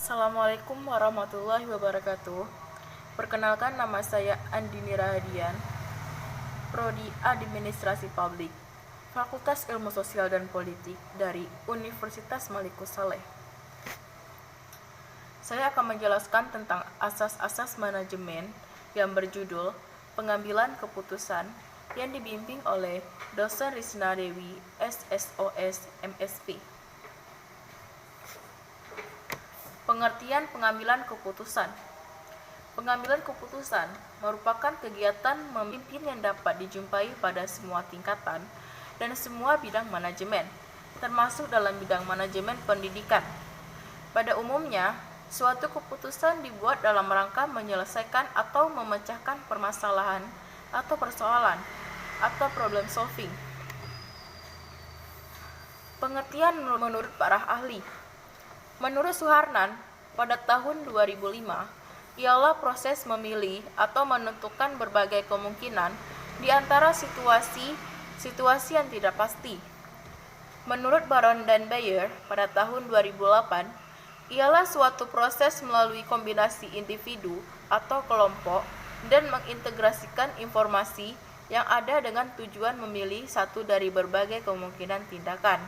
Assalamualaikum warahmatullahi wabarakatuh. Perkenalkan, nama saya Andini Rahadian, Prodi Administrasi Publik, Fakultas Ilmu Sosial dan Politik dari Universitas Malikus Saleh. Saya akan menjelaskan tentang asas-asas manajemen yang berjudul Pengambilan Keputusan yang dibimbing oleh dosen Risna Dewi, SSOS, MSP. Pengertian pengambilan keputusan. Pengambilan keputusan merupakan kegiatan memimpin yang dapat dijumpai pada semua tingkatan dan semua bidang manajemen, termasuk dalam bidang manajemen pendidikan. Pada umumnya, suatu keputusan dibuat dalam rangka menyelesaikan atau memecahkan permasalahan atau persoalan atau problem solving. Pengertian menurut para ahli. Menurut Suharnan, pada tahun 2005, ialah proses memilih atau menentukan berbagai kemungkinan di antara situasi yang tidak pasti. Menurut Baron dan Bayer, pada tahun 2008, ialah suatu proses melalui kombinasi individu atau kelompok dan mengintegrasikan informasi yang ada dengan tujuan memilih satu dari berbagai kemungkinan tindakan.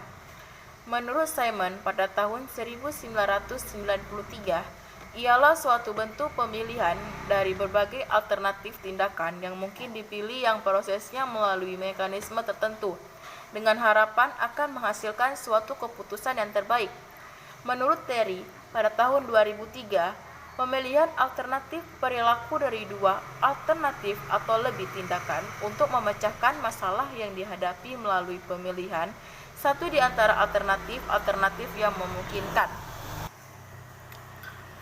Menurut Simon, pada tahun 1993, ialah suatu bentuk pemilihan dari berbagai alternatif tindakan yang mungkin dipilih yang prosesnya melalui mekanisme tertentu, dengan harapan akan menghasilkan suatu keputusan yang terbaik. Menurut Terry, pada tahun 2003, pemilihan alternatif perilaku dari dua alternatif atau lebih tindakan untuk memecahkan masalah yang dihadapi melalui pemilihan satu di antara alternatif yang memungkinkan.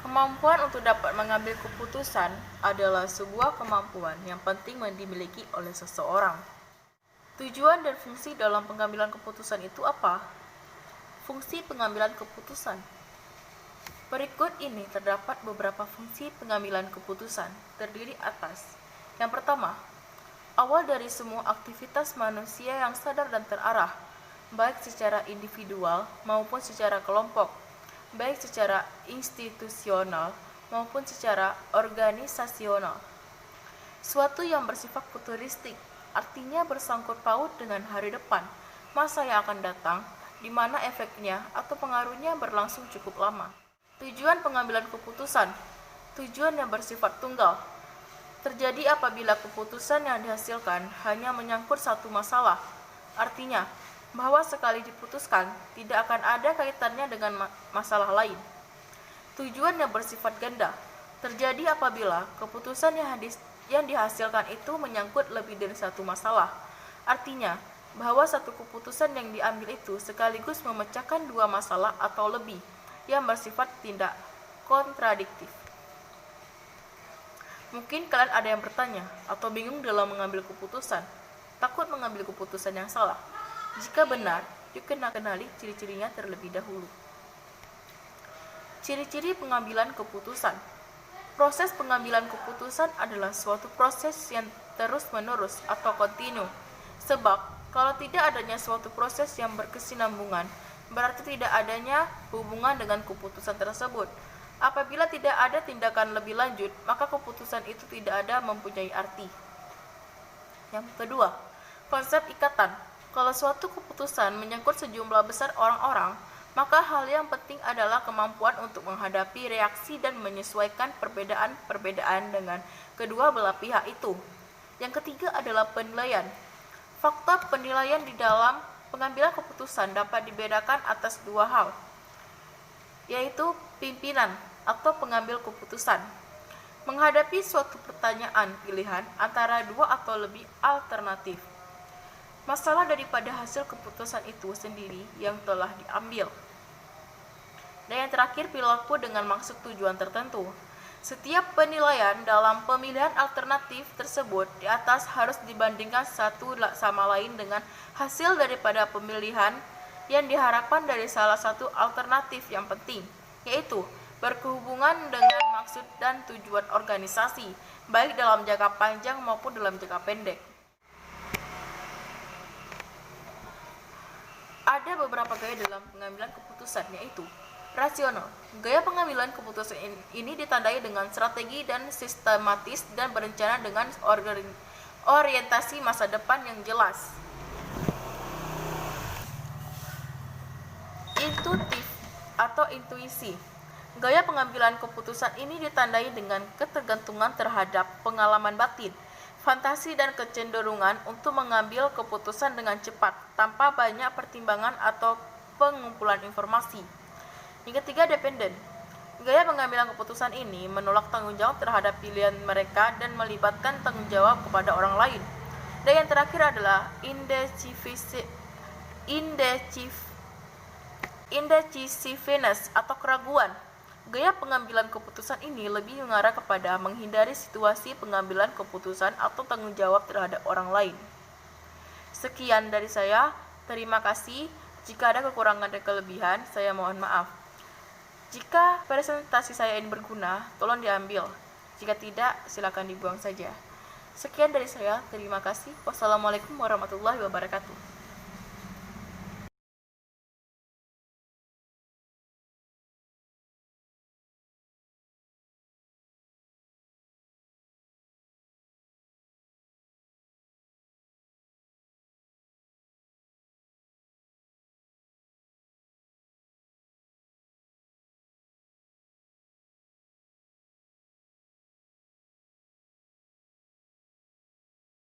Kemampuan untuk dapat mengambil keputusan adalah sebuah kemampuan yang penting dimiliki oleh seseorang. Tujuan dan fungsi dalam pengambilan keputusan itu apa? Fungsi pengambilan keputusan. Berikut ini terdapat beberapa fungsi pengambilan keputusan, terdiri atas. Yang pertama, awal dari semua aktivitas manusia yang sadar dan terarah, baik secara individual maupun secara kelompok, baik secara institusional maupun secara organisasional. Suatu yang bersifat futuristik, artinya bersangkut paut dengan hari depan, masa yang akan datang, di mana efeknya atau pengaruhnya berlangsung cukup lama. Tujuan pengambilan keputusan. Tujuan yang bersifat tunggal. Terjadi apabila keputusan yang dihasilkan hanya menyangkut satu masalah. Artinya, bahwa sekali diputuskan, tidak akan ada kaitannya dengan masalah lain. Tujuan yang bersifat ganda. Terjadi apabila keputusan yang dihasilkan itu menyangkut lebih dari satu masalah. Artinya, bahwa satu keputusan yang diambil itu sekaligus memecahkan dua masalah atau lebih, yang bersifat tidak kontradiktif. Mungkin kalian ada yang bertanya atau bingung dalam mengambil keputusan, takut mengambil keputusan yang salah. Jika benar, yuk kenali ciri-cirinya terlebih dahulu. Ciri-ciri pengambilan keputusan. Proses pengambilan keputusan adalah suatu proses yang terus-menerus atau kontinu. Sebab, kalau tidak adanya suatu proses yang berkesinambungan, berarti tidak adanya hubungan dengan keputusan tersebut. Apabila tidak ada tindakan lebih lanjut, maka keputusan itu tidak ada mempunyai arti. Yang kedua, konsep ikatan. Kalau suatu keputusan menyangkut sejumlah besar orang-orang, maka hal yang penting adalah kemampuan untuk menghadapi reaksi dan menyesuaikan perbedaan-perbedaan dengan kedua belah pihak itu. Yang ketiga adalah penilaian. Faktor penilaian di dalam pengambilan keputusan dapat dibedakan atas dua hal, yaitu pimpinan atau pengambil keputusan. Menghadapi suatu pertanyaan pilihan antara dua atau lebih alternatif. Masalah daripada hasil keputusan itu sendiri yang telah diambil. Dan yang terakhir, perilaku dengan maksud tujuan tertentu. Setiap penilaian dalam pemilihan alternatif tersebut di atas harus dibandingkan satu sama lain dengan hasil daripada pemilihan yang diharapkan dari salah satu alternatif yang penting, yaitu berhubungan dengan maksud dan tujuan organisasi, baik dalam jangka panjang maupun dalam jangka pendek. Ada beberapa gaya dalam pengambilan keputusan, yaitu Rasional. Gaya pengambilan keputusan ini ditandai dengan strategi dan sistematis dan berencana dengan orientasi masa depan yang jelas. Intuitif atau intuisi. Gaya pengambilan keputusan ini ditandai dengan ketergantungan terhadap pengalaman batin, fantasi dan kecenderungan untuk mengambil keputusan dengan cepat tanpa banyak pertimbangan atau pengumpulan informasi. Yang ketiga, dependen. Gaya pengambilan keputusan ini menolak tanggung jawab terhadap pilihan mereka dan melibatkan tanggung jawab kepada orang lain. Dan yang terakhir adalah indecisiveness atau keraguan. Gaya pengambilan keputusan ini lebih mengarah kepada menghindari situasi pengambilan keputusan atau tanggung jawab terhadap orang lain. Sekian dari saya, terima kasih. Jika ada kekurangan dan kelebihan, saya mohon maaf. Jika presentasi saya ini berguna, tolong diambil. Jika tidak, silakan dibuang saja. Sekian dari saya, terima kasih. Wassalamualaikum warahmatullahi wabarakatuh.